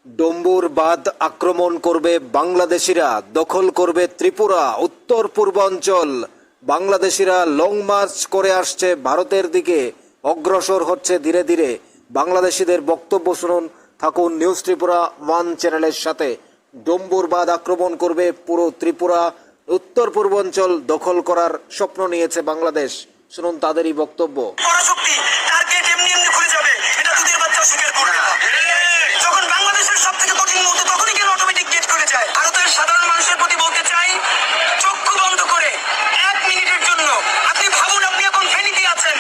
ডম্বুর বাঁধ আক্রমণ করবে বাংলাদেশিরা, দখল করবে ত্রিপুরা, উত্তর পূর্বাঞ্চল। বাংলাদেশিরা লং মার্চ করে আসছে ভারতের দিকে, অগ্রসর হচ্ছে ধীরে ধীরে। বাংলাদেশিদের বক্তব্য শুনুন, থাকুন নিউজ ত্রিপুরা 1 চ্যানেলের সাথে। ডম্বুর বাঁধ আক্রমণ করবে পুরো ত্রিপুরা, উত্তর পূর্বাঞ্চল দখল করার স্বপ্ন নিয়েছে বাংলাদেশ। শুনুন তাদেরই বক্তব্য। পরাশক্তি তার গেট এমনি এমনি খুলে যাবে, এটা দুধের বাচ্চা স্বীকার করবে না। যখন বাংলাদেশের সব থেকে কঠিন মুহূর্ত, তখনই কেন অটোমেটিক গেট খুলে যায়? ভারতের সাধারণ মানুষের প্রতি বলতে চাই, চক্ষু বন্ধ করে 1 মিনিটের জন্য আপনি ভাবুন, আপনি এখন ফেনীতে আছেন,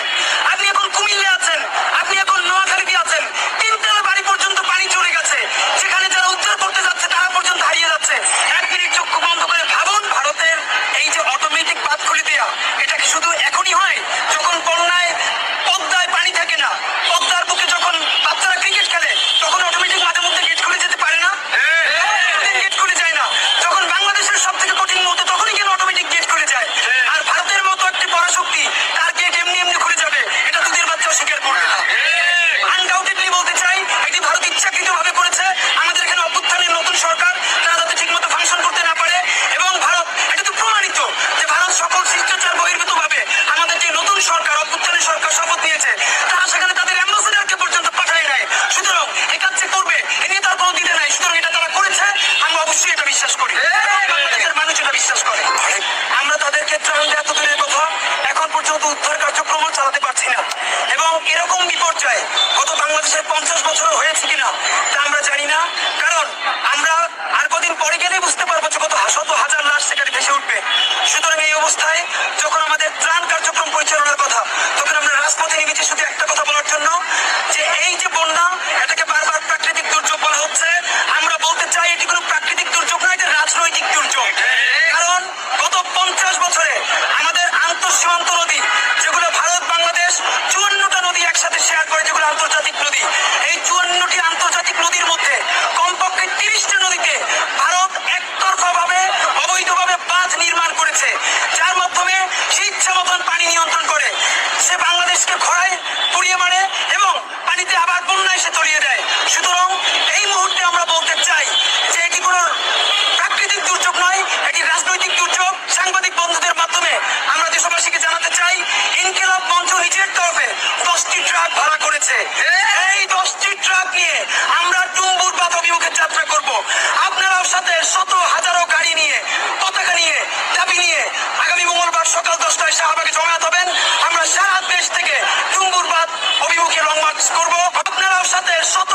আপনি এখন কুমিল্লা আছেন, আপনি এখন নোয়াখালীতে আছেন, 3 তলা বাড়ি পর্যন্ত পানি চলে গেছে, যেখানে যারা উদ্ধার করতে যাচ্ছে তারা পর্যন্ত হারিয়ে যাচ্ছে। 1 মিনিট চক্ষু বন্ধ করে ভাবুন, ভারতের এই যে অটোমেটিক বাঁধ খুলে দেয়া, এটা কি শুধু এখনই হয় যখন বন্যায় পদ্মায় পানি থাকে না, পদ্মার বুকে যখন বাচ্চারা ক্রিকেট খেলে, তখন অটোমেটিক মাঝে মধ্যে গেট খুলে যেতে পারে না? গেট খুলে যায় না। যখন বাংলাদেশের সব থেকে কঠিন মুহূর্ত, তখনই কেন অটোমেটিক গেট খুলে যায়? আর ভারতের মতো একটি পরাশক্তি তার গেট এমনি এমনি খুলে যাবে, এটা দুধের বাচ্চা স্বীকার করবে না। আনডাউটেডলি বলতে চাই, এটি ভারত ইচ্ছাকৃত ভাবে করেছে। আমাদের এখানে অভ্যুত্থানের নতুন সরকার, তারা যাতে ঠিক মতো ফাংশন করতে না পারে, এবং ভারত, এটা তো প্রমাণিত যে ভারত সকল শিষ্টাচার বহির্ভূত ভাবে আমাদের যে নতুন সরকার, অভ্যুত্থানের সরকার শপথ নিয়েছে, তারা সেখানে তাদের অ্যাম্বাসেডারকে পর্যন্ত পাঠায় নাই। সুতরাং এ কাজ যে করবে, এ নিয়ে তার কোনো দ্বিধা নাই। সুতরাং এটা তারা করেছে, আমরা অবশ্যই এটা বিশ্বাস করি, বাংলাদেশের মানুষ এটা বিশ্বাস করে। আমরা তাদেরকে ত্রাণ দেওয়া তো দূরের কথা, এখন পর্যন্ত উদ্ধার কার্যক্রম চালাতে পারছি না। এবং এরকম বিপর্যয় গত বাংলাদেশের 50 বছরও হয়েছে কিনা তা আমরা জানি না, কারণ আমরা আর কদিন পরে গেলে বুঝতে পারবো যে কত শত হাজার লাশ সেখানে ভেসে উঠবে। সুতরাং এই অবস্থায় যখন আমাদের ত্রাণ কার্যক্রম পরিচালনার কথা, তখন আমরা রাজপথে নেমেছি শুধু একটা কথা বলার জন্য, যে এই যে বন্যা, এটাকে বারবার প্রাকৃতিক দুর্যোগ বলা হচ্ছে। আমরা বলতে চাই, এটি কোনো প্রাকৃতিক দুর্যোগ নয়, এটা রাজনৈতিক দুর্যোগ। কারণ গত 50 বছরে আমাদের আন্তঃসীমান্ত নদী, যেগুলো ভারত বাংলাদেশ 54টা নদী একসাথে শেয়ার করে, যেগুলো আন্তর্জাতিক নদী, এই 54টি আন্তর্জাতিক নদীর মধ্যে কমপক্ষে 30টা নদীতে ভারত একতরফা ভাবে অবৈধভাবে বাঁধ নির্মাণ করেছে, যার মাধ্যমে সে ইচ্ছা মতন পানি নিয়ন্ত্রণ করে। সে বাংলাদেশকে খরায় পুড়িয়ে মারে এবং পানিতে আবার বন্যায় সে তলিয়ে দেয়। সুতরাং এই মুহূর্তে আমরা বলতে চাই যে এটি কোনো প্রাকৃতিক দুর্যোগ নয়, এটি রাজনৈতিক দুর্যোগ। সাংবাদিক বন্ধুদের মাধ্যমে আমরা দেশবাসীকে জানাতে চাই, ইনকিলাব মঞ্চ নিজের তরফে 10টি ট্রাক ভাড়া করেছে। এই 10টি ট্রাক নিয়ে আমরা ডুম্বুর বাঁধ অভিমুখে যাত্রা করব। আপনারাও সাথে শত হাজারো গাড়ি নিয়ে, পতাকা নিয়ে, দাবি নিয়ে আগামী মঙ্গলবার সকাল 10টায় শাহবাগে জমায়েত হবেন। আমরা সারা দেশ থেকে ডুম্বুর বাঁধ অভিমুখে লং মার্চ করব। আপনারাও সাথে শত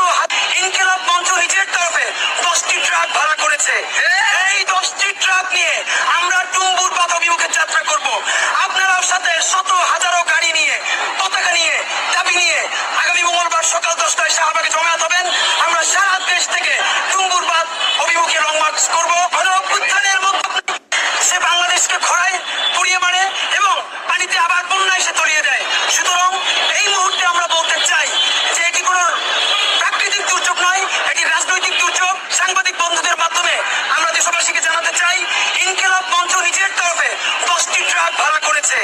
ইনকিলাব মঞ্চ নিজের তরফে 10টি ট্রাক ভাড়া করেছে। এই 10টি ট্রাক নিয়ে আমরা ডুম্বুর বাঁধ অভিমুখে যাত্রা করব। আপনারাও সাথে শত হাজারো গাড়ি নিয়ে, পতাকা নিয়ে, দাবি নিয়ে আগামী মঙ্গলবার সকাল 10টায় শাহবাগে জমায়েত হবেন। আমরা সারা দেশ থেকে ডুম্বুর বাঁধ অভিমুখে লং মার্চ করব। গণঅভ্যুত্থানের মধ্যে সে বাংলাদেশকে খরায় পুড়িয়ে মারে এবং পানিতে আবার বন্যায় সে তলিয়ে দেয়। সুতরাং এই মুহূর্তে আমরা বলতে চাই যে এটি কোনো প্রাকৃতিক দুর্যোগ নয়, এটি রাজনৈতিক দুর্যোগ। সাংবাদিক বন্ধুদের মাধ্যমে আমরা দেশবাসীকে জানাতে চাই, ইনকিলাব মঞ্চ নিজের তরফে 10টি ট্রাক ভাড়া করেছে।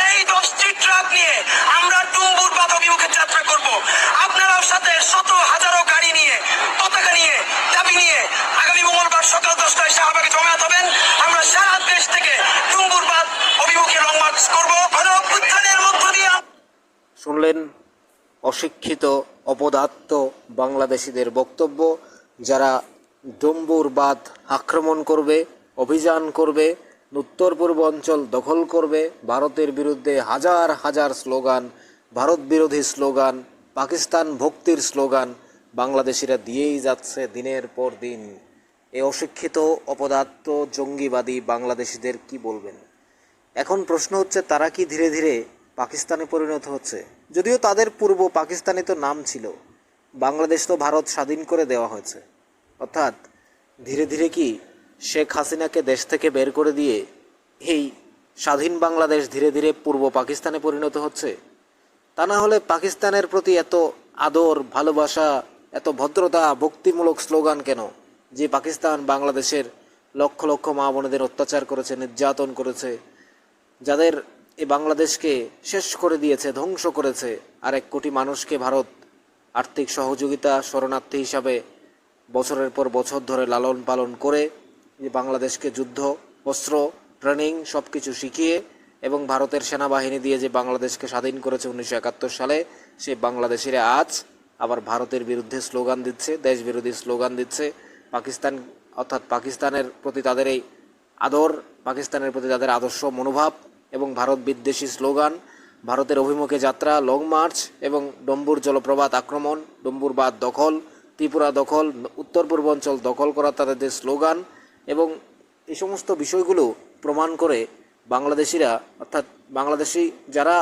এই 10টি ট্রাক নিয়ে আমরা ডুম্বুর বাঁধ অভিমুখে যাত্রা করব। আপনারাও সাথে শত হাজারো গাড়ি নিয়ে, পতাকা নিয়ে, দাবি নিয়ে আগামী মঙ্গলবার সকাল 10টায় শাহবাগে জমায়েত হবেন। আমরা সারা দেশ থেকে ডুম্বুর বাঁধ অভিমুখে লং মার্চ করব। গণঅভ্যুত্থানের মধ্য দিয়ে শুনলেন অশিক্ষিত অপদার্থ বাংলাদেশিদের বক্তব্য, যারা ডম্বুর বাঁধ আক্রমণ করবে, অভিযান করবে, উত্তর পূর্ব অঞ্চল দখল করবে, ভারতের বিরুদ্ধে হাজার হাজার স্লোগান, ভারত বিরোধী স্লোগান, পাকিস্তান ভক্তির স্লোগান বাংলাদেশিরা দিয়েই যাচ্ছে দিনের পর দিন। এই অশিক্ষিত অপদার্থ জঙ্গিবাদী বাংলাদেশিদের কি বলবেন? এখন প্রশ্ন হচ্ছে, তারা কি ধীরে ধীরে পাকিস্তানে পরিণত হচ্ছে? যদিও তাদের পূর্ব পাকিস্তানে তো নাম ছিল, বাংলাদেশ তো ভারত স্বাধীন করে দেওয়া হয়েছে। অর্থাৎ ধীরে ধীরে কি শেখ হাসিনাকে দেশ থেকে বের করে দিয়ে এই স্বাধীন বাংলাদেশ ধীরে ধীরে পূর্ব পাকিস্তানে পরিণত হচ্ছে? তা না হলে পাকিস্তানের প্রতি এত আদর, ভালোবাসা, এত ভদ্রতা, ভক্তিমূলক স্লোগান কেন? যে পাকিস্তান বাংলাদেশের লক্ষ লক্ষ মা বোনেদের অত্যাচার করেছে, নির্যাতন করেছে, যাদের এই বাংলাদেশকে শেষ করে দিয়েছে, ধ্বংস করেছে, আর 1 কোটি মানুষকে ভারত আর্থিক সহযোগিতা শরণার্থী হিসাবে বছরের পর বছর ধরে লালন পালন করে যে বাংলাদেশকে যুদ্ধ অস্ত্র ট্রেনিং সব কিছু শিখিয়ে এবং ভারতের সেনাবাহিনী দিয়ে যে বাংলাদেশকে স্বাধীন করেছে 1971 সালে, সেই বাংলাদেশিরা আজ আবার ভারতের বিরুদ্ধে স্লোগান দিচ্ছে, দেশ বিরোধী স্লোগান দিচ্ছে। পাকিস্তান অর্থাৎ পাকিস্তানের প্রতি তাদের এই আদর, পাকিস্তানের প্রতি তাদের আদর্শ মনোভাব এবং ভারত বিদ্বেষী স্লোগান, ভারতের অভিমুখে যাত্রা, লং মার্চ এবং ডম্বুর জলপ্রপাত আক্রমণ, ডম্বুর বাঁধ দখল, ত্রিপুরা দখল, উত্তর পূর্বাঞ্চল দখল করা তাদের যে স্লোগান এবং এই সমস্ত বিষয়গুলো প্রমাণ করে বাংলাদেশিরা অর্থাৎ বাংলাদেশি যারা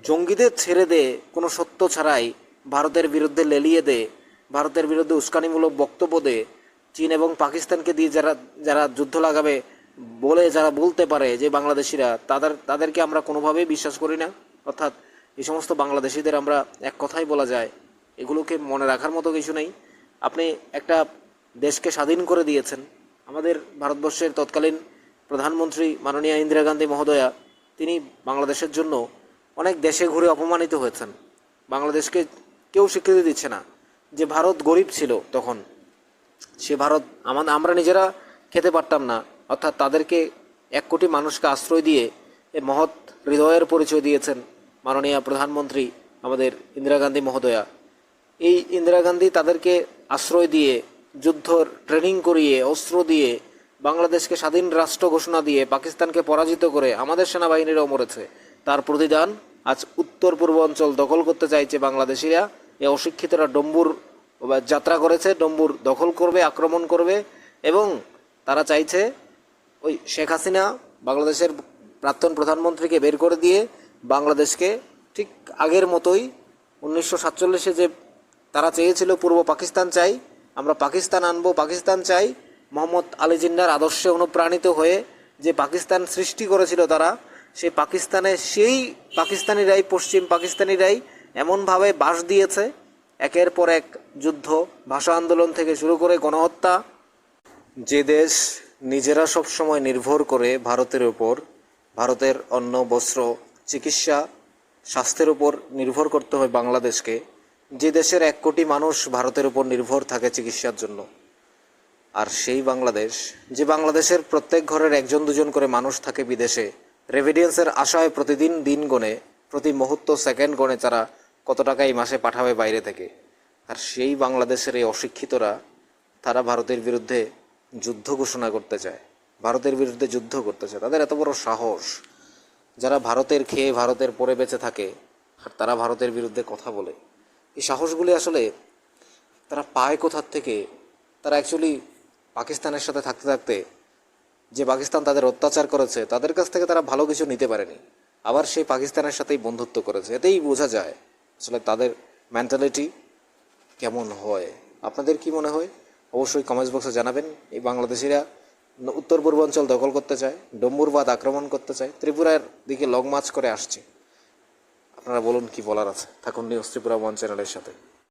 জঙ্গিদের ছেড়ে দেয়, কোনো সত্য ছাড়াই ভারতের বিরুদ্ধে লেলিয়ে দেয়, ভারতের বিরুদ্ধে উস্কানিমূলক বক্তব্য দেয়, চীন এবং পাকিস্তানকে দিয়ে যারা যারা যুদ্ধ লাগাবে বলে যারা বলতে পারে যে বাংলাদেশিরা, তাদেরকে আমরা কোনোভাবেই বিশ্বাস করি না। অর্থাৎ এই সমস্ত বাংলাদেশিদের আমরা এক কথাই বলা যায় এগুলোকে মনে রাখার মতো কিছু নেই। আপনি একটা দেশকে স্বাধীন করে দিয়েছেন। আমাদের ভারতবর্ষের তৎকালীন প্রধানমন্ত্রী মাননীয়া ইন্দিরা গান্ধী মহোদয়া, তিনি বাংলাদেশের জন্য অনেক দেশে ঘুরে অপমানিত হয়েছেন। বাংলাদেশকে কেউ স্বীকৃতি দিচ্ছে না। যে ভারত গরিব ছিল তখন, সে ভারত আমরা নিজেরা খেতে পারতাম না, অর্থাৎ তাদেরকে 1 কোটি মানুষকে আশ্রয় দিয়ে এ মহৎ হৃদয়ের পরিচয় দিয়েছেন মাননীয় প্রধানমন্ত্রী আমাদের ইন্দিরা গান্ধী মহোদয়া। এই ইন্দিরা গান্ধী তাদেরকে আশ্রয় দিয়ে, যুদ্ধ ট্রেনিং করিয়ে, অস্ত্র দিয়ে, বাংলাদেশকে স্বাধীন রাষ্ট্র ঘোষণা দিয়ে পাকিস্তানকে পরাজিত করে আমাদের সেনাবাহিনীরাও মরেছে। তার প্রতিদান আজ উত্তর পূর্বাঞ্চল দখল করতে চাইছে বাংলাদেশিরা। এই অশিক্ষিতরা ডম্বুর যাত্রা করেছে, ডম্বুর দখল করবে, আক্রমণ করবে এবং তারা চাইছে ওই শেখ হাসিনা বাংলাদেশের প্রাক্তন প্রধানমন্ত্রীকে বের করে দিয়ে বাংলাদেশকে ঠিক আগের মতোই 1947-এ যে তারা চেয়েছিল পূর্ব পাকিস্তান চাই, আমরা পাকিস্তান আনবো, পাকিস্তান চাই, মোহাম্মদ আলী জিন্নাহর আদর্শে অনুপ্রাণিত হয়ে যে পাকিস্তান সৃষ্টি করেছিল তারা, সেই পাকিস্তানে সেই পাকিস্তানিরাই, পশ্চিম পাকিস্তানিরাই এমনভাবে বাস দিয়েছে, একের পর এক যুদ্ধ, ভাষা আন্দোলন থেকে শুরু করে গণহত্যা। যে দেশ নিজেরা সবসময় নির্ভর করে ভারতের উপর, ভারতের অন্ন, বস্ত্র, চিকিৎসা, স্বাস্থ্যের উপর নির্ভর করতে হয় বাংলাদেশকে, যে দেশের 1 কোটি মানুষ ভারতের উপর নির্ভর থাকে চিকিৎসার জন্য, আর সেই বাংলাদেশ, যে বাংলাদেশের প্রত্যেক ঘরের 1-2 করে মানুষ থাকে বিদেশে, রেভিডেন্সের আশায় প্রতিদিন দিন গণে, প্রতি মুহূর্ত সেকেন্ড গণে তারা কত টাকা এই মাসে পাঠাবে বাইরে থেকে। আর সেই বাংলাদেশের এই অশিক্ষিতরা তারা ভারতের বিরুদ্ধে যুদ্ধ ঘোষণা করতে চায়, ভারতের বিরুদ্ধে যুদ্ধ করতে চায়। তাদের এত বড় সাহস, যারা ভারতের খেয়ে ভারতের পরে বেঁচে থাকে আর তারা ভারতের বিরুদ্ধে কথা বলে। এই সাহসগুলি আসলে তারা পায় কোথার থেকে? তারা অ্যাকচুয়ালি পাকিস্তানের সাথে থাকতে থাকতে, যে পাকিস্তান তাদের অত্যাচার করেছে, তাদের কাছ থেকে তারা ভালো কিছু নিতে পারেনি, আবার সেই পাকিস্তানের সাথেই বন্ধুত্ব করেছে। এতেই বোঝা যায় আসলে তাদের মেন্টালিটি কেমন হয়। আপনাদের কি মনে হয় অবশ্যই কমেন্টস বক্সে জানাবেন। এই বাংলাদেশিরা উত্তর পূর্বাঞ্চল দখল করতে চায়, ডম্বুর বাঁধ আক্রমণ করতে চায়, ত্রিপুরার দিকে লং মার্চ করে আসছে। আপনারা বলুন কি বলার আছে। থাকুন নিউজ ত্রিপুরা 1 চ্যানেলের সাথে।